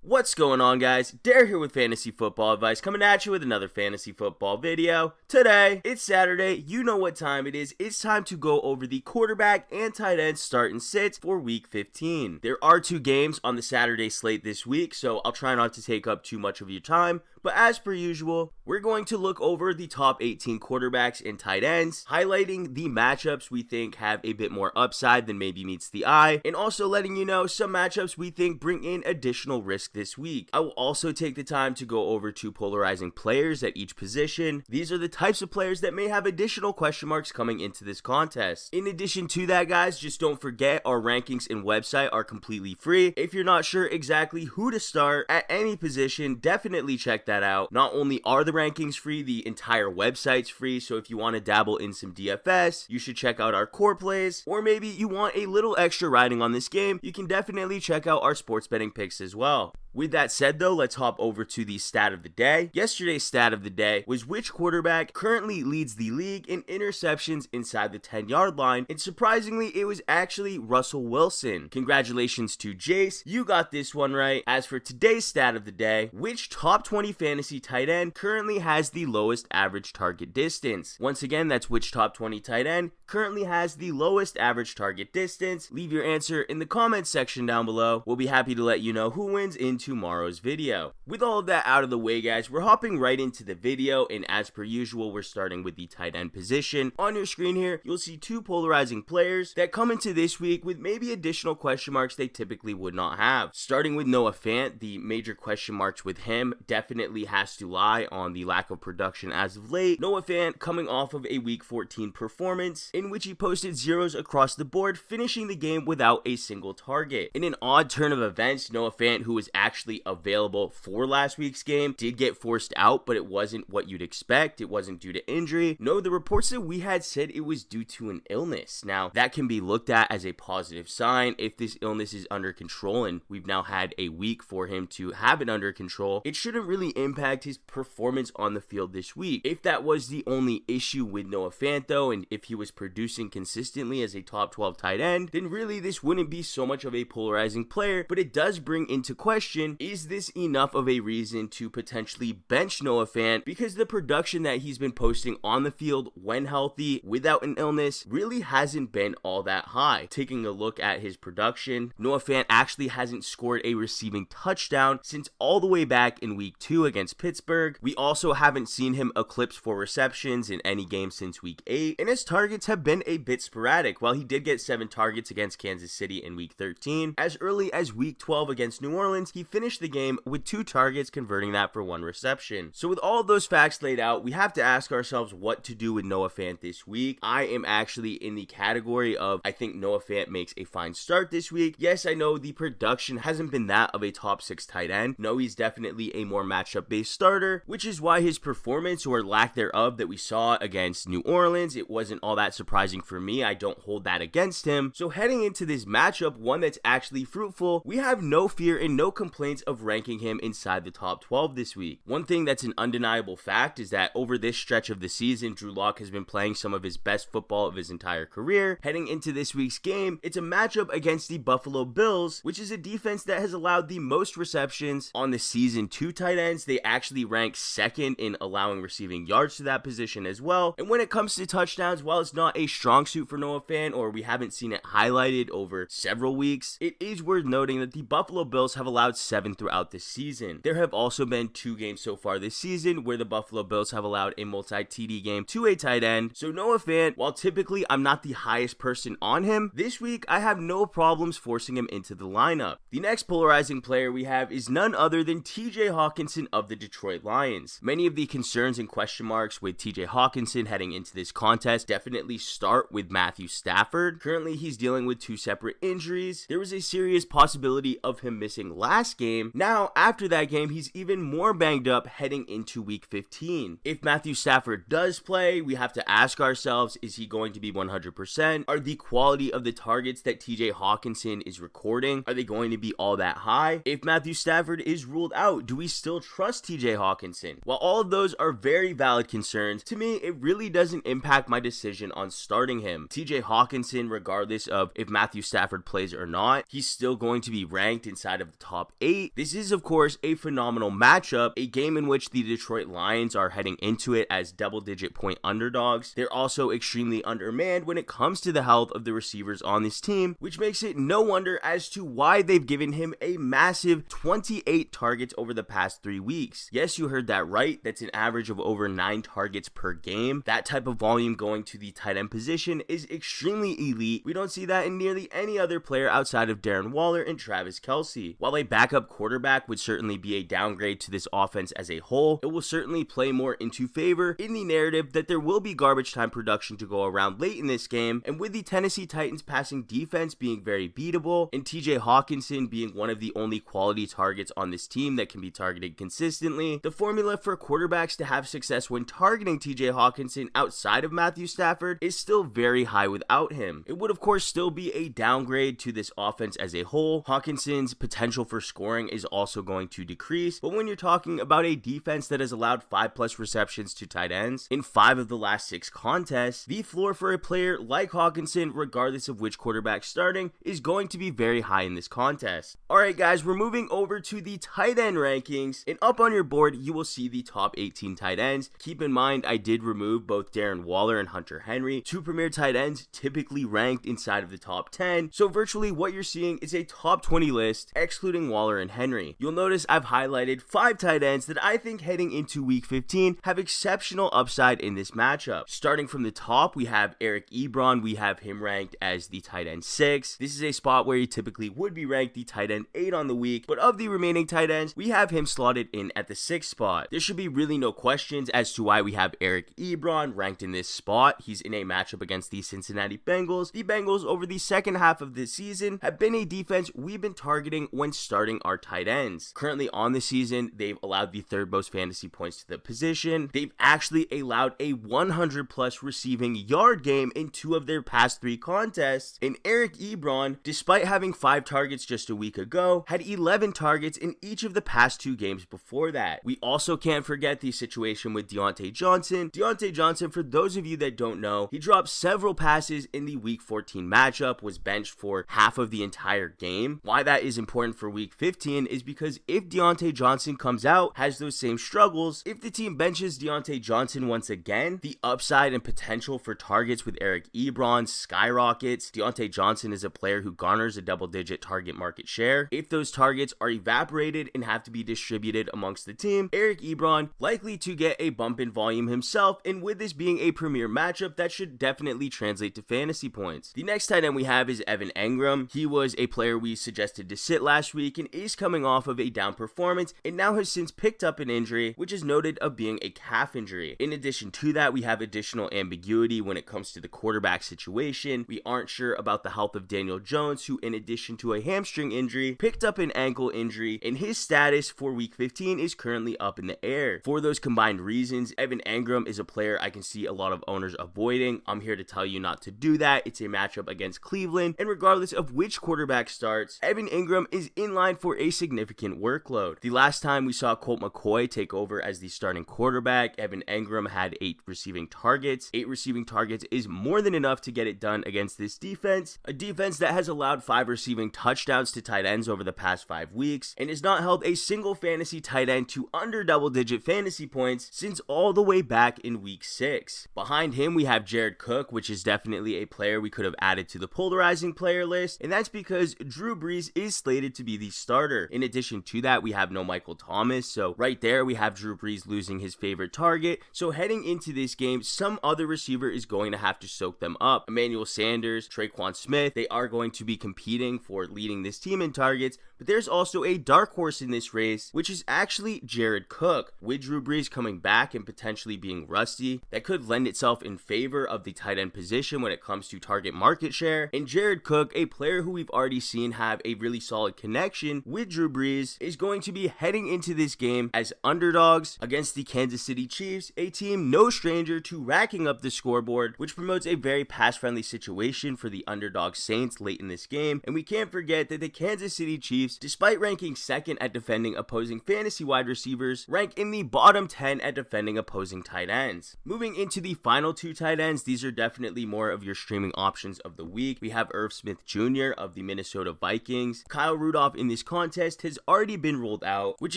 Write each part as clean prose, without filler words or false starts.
What's going on, guys? Dare here with Fantasy Football Advice, coming at you with another fantasy football video. Today, it's Saturday, you know what time it is. It's time to go over the quarterback and tight end start and sits for Week 15. There are 2 games on the Saturday slate this week, so I'll try not to take up too much of your time. But as per usual, we're going to look over the top 18 quarterbacks and tight ends, highlighting the matchups we think have a bit more upside than maybe meets the eye, and also letting you know some matchups we think bring in additional risk this week. I will also take the time to go over 2 polarizing players at each position. These are the types of players that may have additional question marks coming into this contest. In addition to that, guys, just don't forget our rankings and website are completely free. If you're not sure exactly who to start at any position, definitely check that out. Not only are the rankings free, the entire website's free, so if you want to dabble in some DFS, you should check out our core plays, or maybe you want a little extra riding on this game, you can definitely check out our sports betting picks as well. With that said though, let's hop over to the stat of the day. Yesterday's stat of the day was which quarterback currently leads the league in interceptions inside the 10-yard line, and surprisingly, it was actually Russell Wilson. Congratulations to Jace, you got this one right. As for today's stat of the day, which top 20 fantasy tight end currently has the lowest average target distance? Once again, that's which top 20 tight end currently has the lowest average target distance. Leave your answer in the comments section down below. We'll be happy to let you know who wins in tomorrow's video. With all of that out of the way, guys, we're hopping right into the video, and as per usual, we're starting with the tight end position. On your screen here, you'll see 2 polarizing players that come into this week with maybe additional question marks they typically would not have. Starting with Noah Fant, the major question marks with him definitely has to lie on the lack of production as of late. Noah Fant coming off of a Week 14 performance in which he posted zeros across the board, finishing the game without a single target. In an odd turn of events, Noah Fant, who was actually available for last week's game, did get forced out, but it wasn't what you'd expect. It wasn't due to injury. No, the reports that we had said it was due to an illness. Now, that can be looked at as a positive sign if this illness is under control, and we've now had a week for him to have it under control. It shouldn't really impact his performance on the field this week. If that was the only issue with Noah Fant though, and if he was producing consistently as a top 12 tight end, then really this wouldn't be so much of a polarizing player, but it does bring into question, is this enough of a reason to potentially bench Noah Fant, because the production that he's been posting on the field when healthy without an illness really hasn't been all that high. Taking a look at his production, Noah Fant actually hasn't scored a receiving touchdown since all the way back in Week 2 against Pittsburgh. We also haven't seen him eclipse 4 receptions in any game since Week 8, and his targets have been a bit sporadic. While he did get 7 targets against Kansas City in Week 13, as early as Week 12 against New Orleans, he finished the game with 2 targets, converting that for 1 reception. So with all of those facts laid out, we have to ask ourselves what to do with Noah Fant this week. I am actually in the category of, I think Noah Fant makes a fine start this week. Yes, I know the production hasn't been that of a top 6 tight end. No, he's definitely a more matchup based starter, which is why his performance, or lack thereof, that we saw against New Orleans, it wasn't all that surprising for me. I don't hold that against him. So heading into this matchup, one that's actually fruitful, we have no fear and no complaints of ranking him inside the top 12 this week. One thing that's an undeniable fact is that over this stretch of the season, Drew Lock has been playing some of his best football of his entire career. Heading into this week's game, it's a matchup against the Buffalo Bills, which is a defense that has allowed the most receptions on the season to tight ends. They actually rank 2nd in allowing receiving yards to that position as well. And when it comes to touchdowns, while it's not a strong suit for Noah Fant, or we haven't seen it highlighted over several weeks, it is worth noting that the Buffalo Bills have allowed 7 throughout the season. There have also been 2 games so far this season where the Buffalo Bills have allowed a multi-TD game to a tight end. So Noah Fant, while typically I'm not the highest person on him, this week I have no problems forcing him into the lineup. The next polarizing player we have is none other than TJ Hockenson of the Detroit Lions. Many of the concerns and question marks with TJ Hockenson heading into this contest definitely start with Matthew Stafford. Currently he's dealing with 2 separate injuries. There was a serious possibility of him missing last game. Now after that game, he's even more banged up heading into Week 15. If Matthew Stafford does play, we have to ask ourselves, is he going to be 100%? Are the quality of the targets that TJ Hockenson is recording, are they going to be all that high? If Matthew Stafford is ruled out, do we still trust TJ Hockenson? While all of those are very valid concerns, to me, it really doesn't impact my decision on starting him. TJ Hockenson, regardless of if Matthew Stafford plays or not, he's still going to be ranked inside of the top 8. 8. This is of course a phenomenal matchup, a game in which the Detroit Lions are heading into it as double-digit point underdogs. They're also extremely undermanned when it comes to the health of the receivers on this team, which makes it no wonder as to why they've given him a massive 28 targets over the past 3 weeks. Yes, you heard that right. That's an average of over 9 targets per game. That type of volume going to the tight end position is extremely elite. We don't see that in nearly any other player outside of Darren Waller and Travis Kelce. While a backup quarterback would certainly be a downgrade to this offense as a whole, it will certainly play more into favor in the narrative that there will be garbage time production to go around late in this game, and with the Tennessee Titans passing defense being very beatable and TJ Hockenson being one of the only quality targets on this team that can be targeted consistently, the formula for quarterbacks to have success when targeting TJ Hockenson outside of Matthew Stafford is still very high without him. It would of course still be a downgrade to this offense as a whole. Hawkinson's potential for scoring is also going to decrease, but when you're talking about a defense that has allowed 5+ receptions to tight ends in 5 of the last 6 contests, the floor for a player like Hockenson, regardless of which quarterback starting, is going to be very high in this contest. Alright guys, we're moving over to the tight end rankings, and up on your board you will see the top 18 tight ends. Keep in mind I did remove both Darren Waller and Hunter Henry, 2 premier tight ends typically ranked inside of the top 10, so virtually what you're seeing is a top 20 list excluding Waller and Henry. You'll notice I've highlighted 5 tight ends that I think heading into week 15 have exceptional upside in this matchup. Starting from the top, we have Eric Ebron. We have him ranked as the tight end 6. This is a spot where he typically would be ranked the tight end 8 on the week, but of the remaining tight ends, we have him slotted in at the 6th spot. There should be really no questions as to why we have Eric Ebron ranked in this spot. He's in a matchup against the Cincinnati Bengals. The Bengals over the second half of this season have been a defense we've been targeting when starting our tight ends. Currently on the season, they've allowed the 3rd most fantasy points to the position. They've actually allowed a 100+ receiving yard game in 2 of their past 3 contests, and Eric Ebron, despite having 5 targets just a week ago, had 11 targets in each of the past 2 games before that. We also can't forget the situation with Diontae Johnson. Diontae Johnson, for those of you that don't know, he dropped several passes in the week 14 matchup, was benched for half of the entire game. Why that is important for week 15 is because if Diontae Johnson comes out, has those same struggles, if the team benches Diontae Johnson once again, the upside and potential for targets with Eric Ebron skyrockets. Diontae Johnson is a player who garners a double-digit target market share. If those targets are evaporated and have to be distributed amongst the team, Eric Ebron likely to get a bump in volume himself, and with this being a premier matchup, that should definitely translate to fantasy points. The next tight end we have is Evan Engram. He was a player we suggested to sit last week and is coming off of a down performance and now has since picked up an injury, which is noted of being a calf injury. In addition to that, we have additional ambiguity when it comes to the quarterback situation. We aren't sure about the health of Daniel Jones, who in addition to a hamstring injury, picked up an ankle injury, and his status for week 15 is currently up in the air. For those combined reasons, Evan Engram is a player I can see a lot of owners avoiding. I'm here to tell you not to do that. It's a matchup against Cleveland, and regardless of which quarterback starts, Evan Engram is in line for a significant workload. The last time we saw Colt McCoy take over as the starting quarterback, Evan Engram had 8 receiving targets. 8 receiving targets is more than enough to get it done against this defense, a defense that has allowed 5 receiving touchdowns to tight ends over the past 5 weeks, and has not held a single fantasy tight end to under double-digit fantasy points since all the way back in week 6. Behind him, we have Jared Cook, which is definitely a player we could have added to the polarizing player list, and that's because Drew Brees is slated to be the starter. In addition to that, we have no Michael Thomas, so right there we have Drew Brees losing his favorite target. So heading into this game, some other receiver is going to have to soak them up. Emmanuel Sanders, Traquan Smith, they are going to be competing for leading this team in targets, but there's also a dark horse in this race, which is actually Jared Cook. With Drew Brees coming back and potentially being rusty, that could lend itself in favor of the tight end position when it comes to target market share. And Jared Cook, a player who we've already seen have a really solid connection with Drew Brees, is going to be heading into this game as underdogs against the Kansas City Chiefs, a team no stranger to racking up the scoreboard, which promotes a very pass-friendly situation for the underdog Saints late in this game. And we can't forget that the Kansas City Chiefs Chiefs, despite ranking second at defending opposing fantasy wide receivers, rank in the bottom 10 at defending opposing tight ends. Moving into the final two tight ends, these are definitely more of your streaming options of the week. We have Irv Smith Jr. of the Minnesota Vikings. Kyle Rudolph in this contest has already been ruled out, which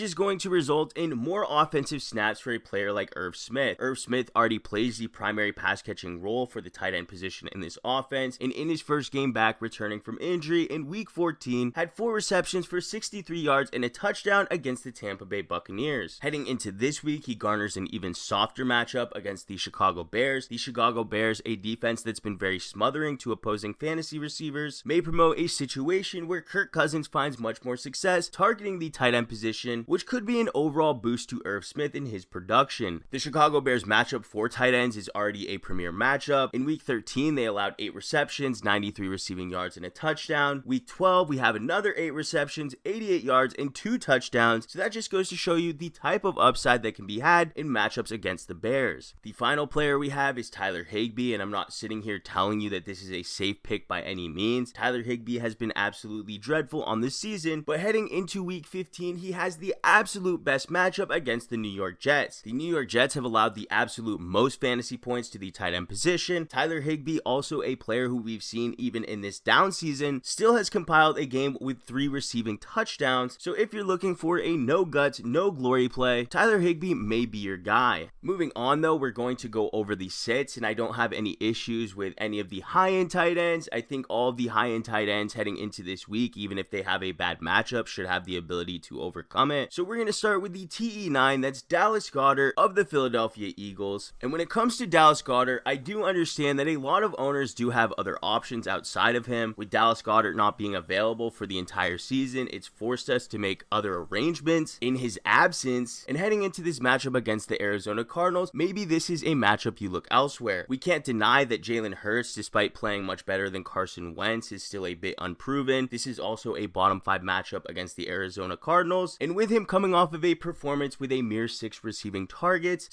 is going to result in more offensive snaps for a player like Irv Smith. Irv Smith already plays the primary pass catching role for the tight end position in this offense, and in his first game back returning from injury in Week 14, had 4 receptions for 63 yards and a touchdown against the Tampa Bay Buccaneers. Heading into this week, he garners an even softer matchup against the Chicago Bears. The Chicago Bears, a defense that's been very smothering to opposing fantasy receivers, may promote a situation where Kirk Cousins finds much more success targeting the tight end position, which could be an overall boost to Irv Smith in his production. The Chicago Bears matchup for tight ends is already a premier matchup. In Week 13, they allowed 8 receptions, 93 receiving yards, and a touchdown. Week 12, we have another 8 receptions, 88 yards, and 2 touchdowns. So that just goes to show you the type of upside that can be had in matchups against the Bears. The final player we have is Tyler Higbee, and I'm not sitting here telling you that this is a safe pick by any means. Tyler Higbee has been absolutely dreadful on this season, but heading into Week 15, he has the absolute best matchup against the New York Jets. The New York Jets have allowed the absolute most fantasy points to the tight end position. Tyler Higbee, also a player who we've seen even in this down season, still has compiled a game with 3 receiving touchdowns. So if you're looking for a no guts, no glory play, Tyler Higbee may be your guy. Moving on though, we're going to go over the sits, and I don't have any issues with any of the high-end tight ends. I think all of the high-end tight ends heading into this week, even if they have a bad matchup, should have the ability to overcome it. So we're going to start with the TE9, that's Dallas Goedert of the Philadelphia Eagles. And when it comes to Dallas Goedert, I do understand that a lot of owners do have other options outside of him. With Dallas Goedert not being available for the entire season, it's forced us to make other arrangements in his absence. And heading into this matchup against the Arizona Cardinals, maybe this is a matchup you look elsewhere. We can't deny that Jalen Hurts, despite playing much better than Carson Wentz, is still a bit unproven. This is also a bottom 5 matchup against the Arizona Cardinals, and with him coming off of a performance with a mere 6 receiving targets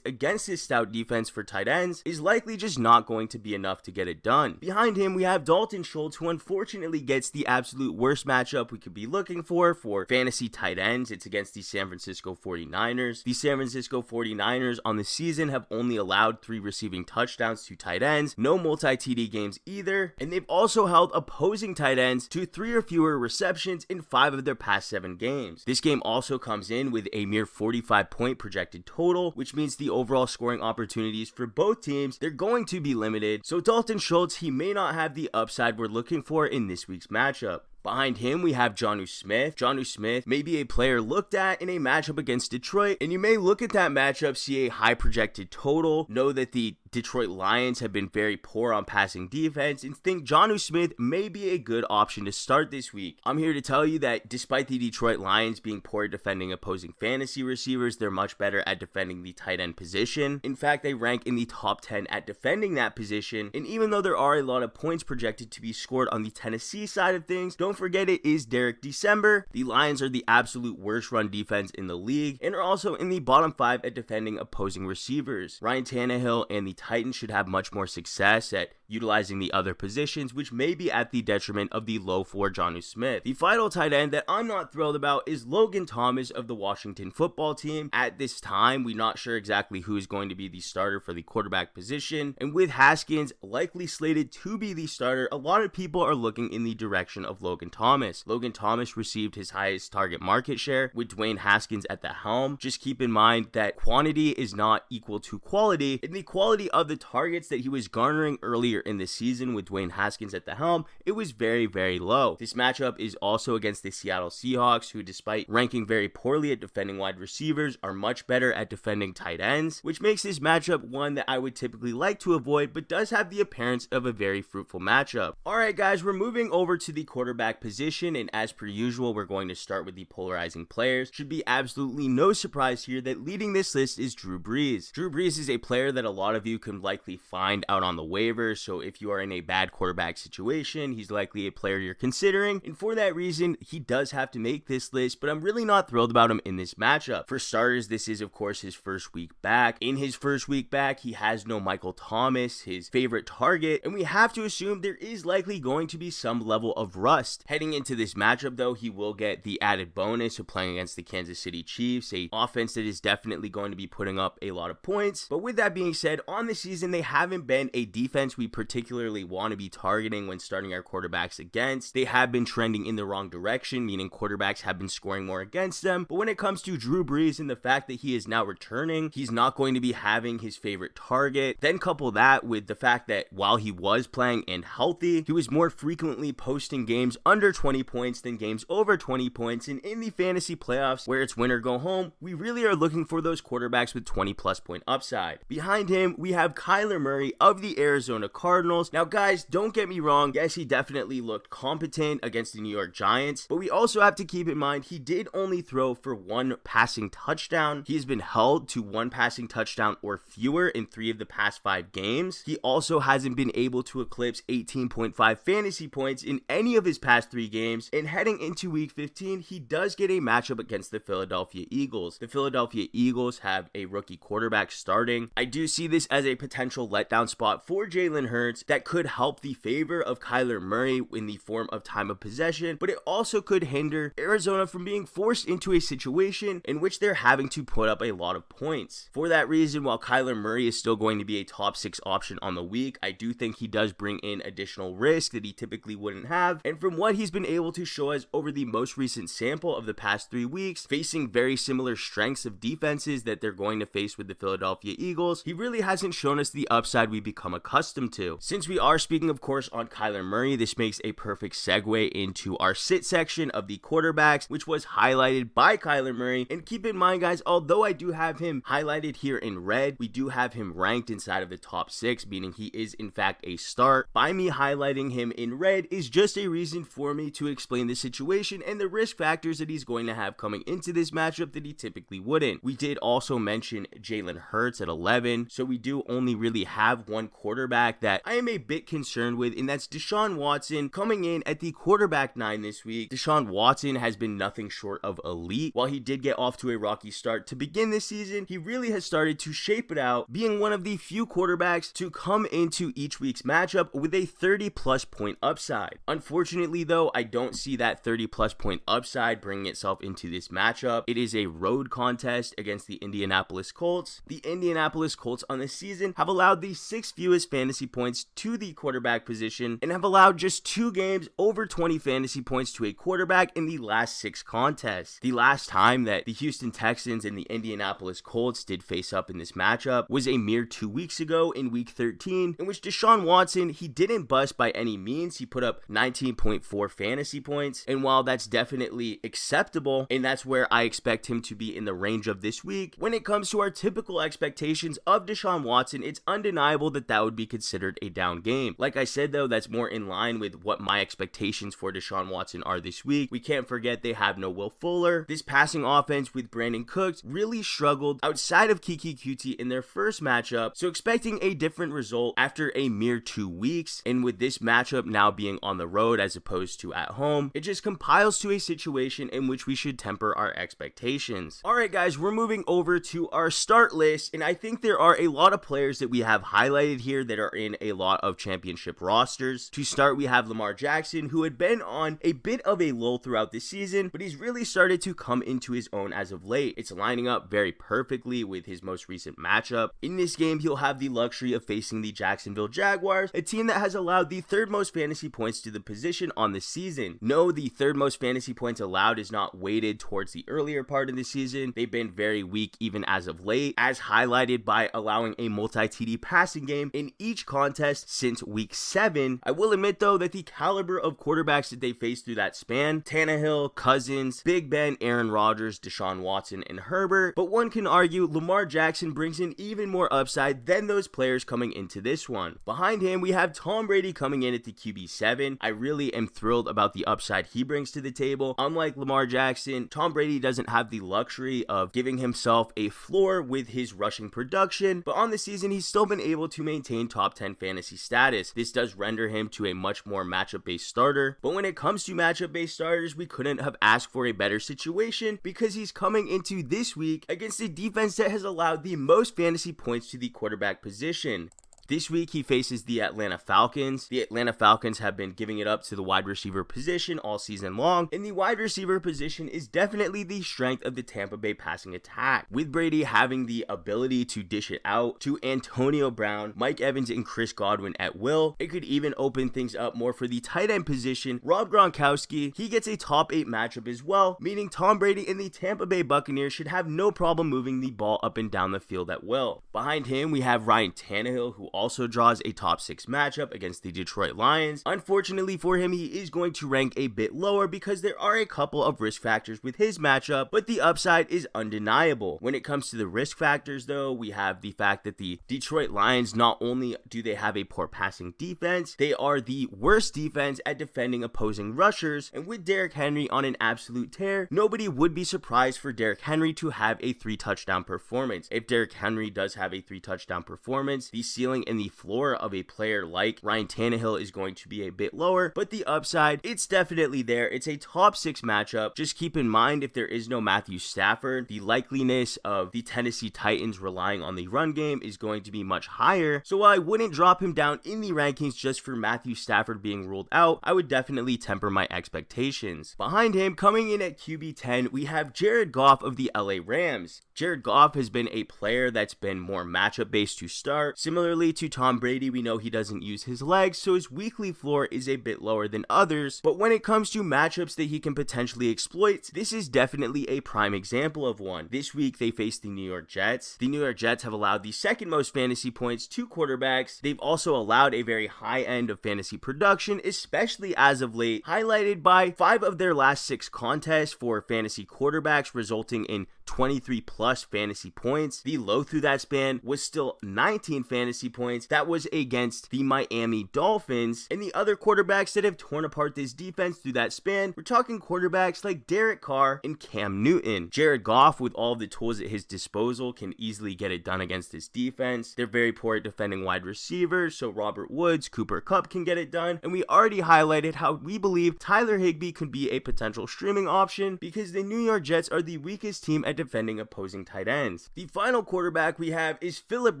against his stout defense for tight ends is likely just not going to be enough to get it done. Behind him, we have Dalton Schultz, who unfortunately gets the absolute worst matchup we could be looking for fantasy tight ends. It's against the San Francisco 49ers. The San Francisco 49ers on the season have only allowed 3 receiving touchdowns to tight ends, no multi-TD games either, and they've also held opposing tight ends to 3 or fewer receptions in 5 of their past 7 games. This game also comes in with a mere 45-point projected total, which means the overall scoring opportunities for both teams, they're going to be limited. So Dalton Schultz, he may not have the upside we're looking for in this week's matchup. Behind him, we have Jonnu Smith. Jonnu Smith may be a player looked at in a matchup against Detroit, and you may look at that matchup, see a high projected total, know that the Detroit Lions have been very poor on passing defense, and think Jonnu Smith may be a good option to start this week. I'm here to tell you that despite the Detroit Lions being poor at defending opposing fantasy receivers, they're much better at defending the tight end position. In fact, they rank in the top 10 at defending that position, and even though there are a lot of points projected to be scored on the Tennessee side of things, don't forget it is Derek December. The Lions are the absolute worst run defense in the league, and are also in the bottom 5 at defending opposing receivers. Ryan Tannehill and the Titans should have much more success at utilizing the other positions, which may be at the detriment of the low floor Jonnu Smith. The final tight end that I'm not thrilled about is Logan Thomas of the Washington football team. At this time, we're not sure exactly who is going to be the starter for the quarterback position, and with Haskins likely slated to be the starter, a lot of people are looking in the direction of Logan Thomas. Logan Thomas received his highest target market share with Dwayne Haskins at the helm. Just keep in mind that quantity is not equal to quality, and the quality of the targets that he was garnering earlier in the season with Dwayne Haskins at the helm, it was very, very low. This matchup is also against the Seattle Seahawks, who despite ranking very poorly at defending wide receivers, are much better at defending tight ends, which makes this matchup one that I would typically like to avoid, but does have the appearance of a very fruitful matchup. Alright guys, we're moving over to the quarterback position, and as per usual, we're going to start with the polarizing players. Should be absolutely no surprise here that leading this list is Drew Brees. Drew Brees is a player that a lot of you can likely find out on the waivers, So if you are in a bad quarterback situation, he's likely a player you're considering. And for that reason, he does have to make this list, but I'm really not thrilled about him in this matchup. For starters, this is of course his first week back. In his first week back, he has no Michael Thomas, his favorite target, and we have to assume there is likely going to be some level of rust. Heading into this matchup though, he will get the added bonus of playing against the Kansas City Chiefs, a offense that is definitely going to be putting up a lot of points. But with that being said, on the season, they haven't been a defense we particularly want to be targeting when starting our quarterbacks against. They have been trending in the wrong direction, meaning quarterbacks have been scoring more against them. But when it comes to Drew Brees and the fact that he is now returning, he's not going to be having his favorite target. Then couple that with the fact that while he was playing and healthy, he was more frequently posting games under 20 points than games over 20 points. And in the fantasy playoffs, where it's win or go home, we really are looking for those quarterbacks with 20 plus point upside. Behind him, we have Kyler Murray of the Arizona Cardinals. Now guys, don't get me wrong, yes, he definitely looked competent against the New York Giants, but we also have to keep in mind he did only throw for one passing touchdown. He has been held to one passing touchdown or fewer in 3 of the past 5 games. He also hasn't been able to eclipse 18.5 fantasy points in any of his past 3 games, and heading into week 15, he does get a matchup against the Philadelphia Eagles. The Philadelphia Eagles have a rookie quarterback starting. I do see this as a potential letdown spot for Jalen Hurts that could help the favor of Kyler Murray in the form of time of possession, but it also could hinder Arizona from being forced into a situation in which they're having to put up a lot of points. For that reason, while Kyler Murray is still going to be a top 6 option on the week, I do think he does bring in additional risk that he typically wouldn't have, and from what he's been able to show us over the most recent sample of the past 3 weeks, facing very similar strengths of defenses that they're going to face with the Philadelphia Eagles, he really hasn't shown us the upside we've become accustomed to. Since we are speaking of course on Kyler Murray, this makes a perfect segue into our sit section of the quarterbacks, which was highlighted by Kyler Murray. And keep in mind guys, although I do have him highlighted here in red, we do have him ranked inside of the top 6, meaning he is in fact a start. By me highlighting him in red is just a reason for me to explain the situation and the risk factors that he's going to have coming into this matchup that he typically wouldn't. We did also mention Jalen Hurts at 11, so we do only really have one quarterback that I am a bit concerned with, and that's DeShaun Watson coming in at the quarterback 9 this week. DeShaun Watson has been nothing short of elite. While he did get off to a rocky start to begin this season, he really has started to shape it out, being one of the few quarterbacks to come into each week's matchup with a 30 plus point upside. Unfortunately though, I don't see that 30 plus point upside bringing itself into this matchup. It is a road contest against the Indianapolis Colts. The Indianapolis Colts on the season have allowed the 6th fewest fantasy points to the quarterback position and have allowed just 2 games over 20 fantasy points to a quarterback in the last 6 contests. The last time that the Houston Texans and the Indianapolis Colts did face up in this matchup was a mere 2 weeks ago in week 13, in which DeShaun Watson, he didn't bust by any means. He put up 19.4 fantasy points, and while that's definitely acceptable and that's where I expect him to be in the range of this week, when it comes to our typical expectations of DeShaun Watson, it's undeniable that that would be considered a down game. Like I said though, that's more in line with what my expectations for DeShaun Watson are this week. We can't forget they have no Will Fuller. This passing offense with Brandon Cooks really struggled outside of Kiki Kuti in their first matchup, so expecting a different result after a mere 2 weeks, and with this matchup now being on the road as opposed to at home, it just compiles to a situation in which we should temper our expectations. Alright guys, we're moving over to our start list, and I think there are a lot of players that we have highlighted here that are in a lot of championship rosters. To start, we have Lamar Jackson, who had been on a bit of a lull throughout the season, but he's really started to come into his own as of late. It's lining up very perfectly with his most recent matchup. In this game, he'll have the luxury of facing the Jacksonville Jaguars, a team that has allowed the 3rd most fantasy points to the position on the season. No, the 3rd most fantasy points allowed is not weighted towards the earlier part of the season. They've been very weak even as of late, as highlighted by allowing a multi-TD passing game in each contest since week 7. I will admit though that the caliber of quarterbacks that they faced through that span, Tannehill, Cousins, Big Ben, Aaron Rodgers, DeShaun Watson, and Herbert, but one can argue Lamar Jackson brings in even more upside than those players coming into this one. Behind him, we have Tom Brady coming in at the QB7. I really am thrilled about the upside he brings to the table. Unlike Lamar Jackson, Tom Brady doesn't have the luxury of giving himself a floor with his rushing production, but on the season, he's still been able to maintain top 10 10 fantasy status. This does render him to a much more matchup-based starter, but when it comes to matchup-based starters, we couldn't have asked for a better situation because he's coming into this week against a defense that has allowed the most fantasy points to the quarterback position. This week, he faces the Atlanta Falcons. The Atlanta Falcons have been giving it up to the wide receiver position all season long, and the wide receiver position is definitely the strength of the Tampa Bay passing attack. With Brady having the ability to dish it out to Antonio Brown, Mike Evans, and Chris Godwin at will, it could even open things up more for the tight end position. Rob Gronkowski, he gets a top 8 matchup as well, meaning Tom Brady and the Tampa Bay Buccaneers should have no problem moving the ball up and down the field at will. Behind him, we have Ryan Tannehill, who also draws a top 6 matchup against the Detroit Lions. Unfortunately for him, he is going to rank a bit lower because there are a couple of risk factors with his matchup, but the upside is undeniable. When it comes to the risk factors though, we have the fact that the Detroit Lions, not only do they have a poor passing defense, they are the worst defense at defending opposing rushers, and with Derrick Henry on an absolute tear, nobody would be surprised for Derrick Henry to have a 3 touchdown performance. If Derrick Henry does have a 3 touchdown performance, the ceiling and the floor of a player like Ryan Tannehill is going to be a bit lower, but the upside, it's definitely there. It's a top 6 matchup. Just keep in mind, if there is no Matthew Stafford, the likeliness of the Tennessee Titans relying on the run game is going to be much higher. So while I wouldn't drop him down in the rankings just for Matthew Stafford being ruled out, I would definitely temper my expectations. Behind him, coming in at QB 10, we have Jared Goff of the LA Rams. Jared Goff has been a player that's been more matchup based to start. Similarly to Tom Brady, we know he doesn't use his legs, so his weekly floor is a bit lower than others, but when it comes to matchups that he can potentially exploit, this is definitely a prime example of one. This week, they face the New York Jets. The New York Jets have allowed the second most fantasy points to quarterbacks. They've also allowed a very high end of fantasy production, especially as of late, highlighted by 5 of their last 6 contests for fantasy quarterbacks, resulting in 23 plus fantasy points. The low through that span was still 19 fantasy points. That was against the Miami Dolphins, and the other quarterbacks that have torn apart this defense through that span, we're talking quarterbacks like Derek Carr and Cam Newton. Jared Goff, with all the tools at his disposal, can easily get it done against this defense. They're very poor at defending wide receivers, so Robert Woods, Cooper Kupp can get it done, and we already highlighted how we believe Tyler Higbee could be a potential streaming option because the New York Jets are the weakest team at defending opposing tight ends. The final quarterback we have is Phillip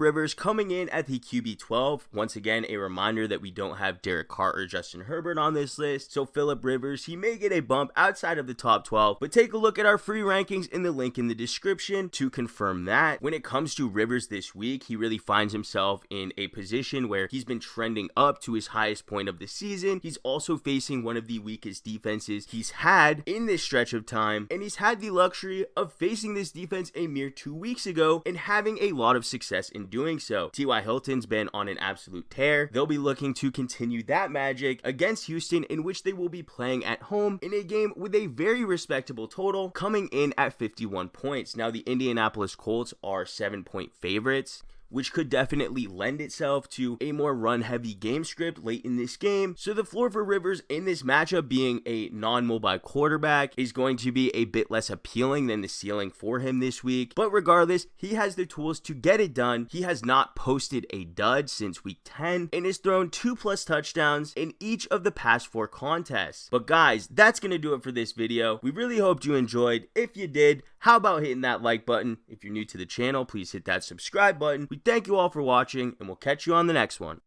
Rivers coming in at the QB 12. Once again, a reminder that we don't have Derek Carr or Justin Herbert on this list, so Phillip Rivers, he may get a bump outside of the top 12, but take a look at our free rankings in the link in the description to confirm that. When it comes to Rivers this week, he really finds himself in a position where he's been trending up to his highest point of the season. He's also facing one of the weakest defenses he's had in this stretch of time, and he's had the luxury of facing this defense a mere 2 weeks ago and having a lot of success in doing so. T.Y. Hilton's been on an absolute tear. They'll be looking to continue that magic against Houston, in which they will be playing at home in a game with a very respectable total coming in at 51 points. Now, the Indianapolis Colts are 7-point favorites, which could definitely lend itself to a more run-heavy game script late in this game. So the floor for Rivers in this matchup, being a non-mobile quarterback, is going to be a bit less appealing than the ceiling for him this week. But regardless, he has the tools to get it done. He has not posted a dud since week 10 and has thrown 2+ touchdowns in each of the past 4 contests. But guys, that's going to do it for this video. We really hoped you enjoyed. If you did, how about hitting that like button? If you're new to the channel, please hit that subscribe button. We thank you all for watching, and we'll catch you on the next one.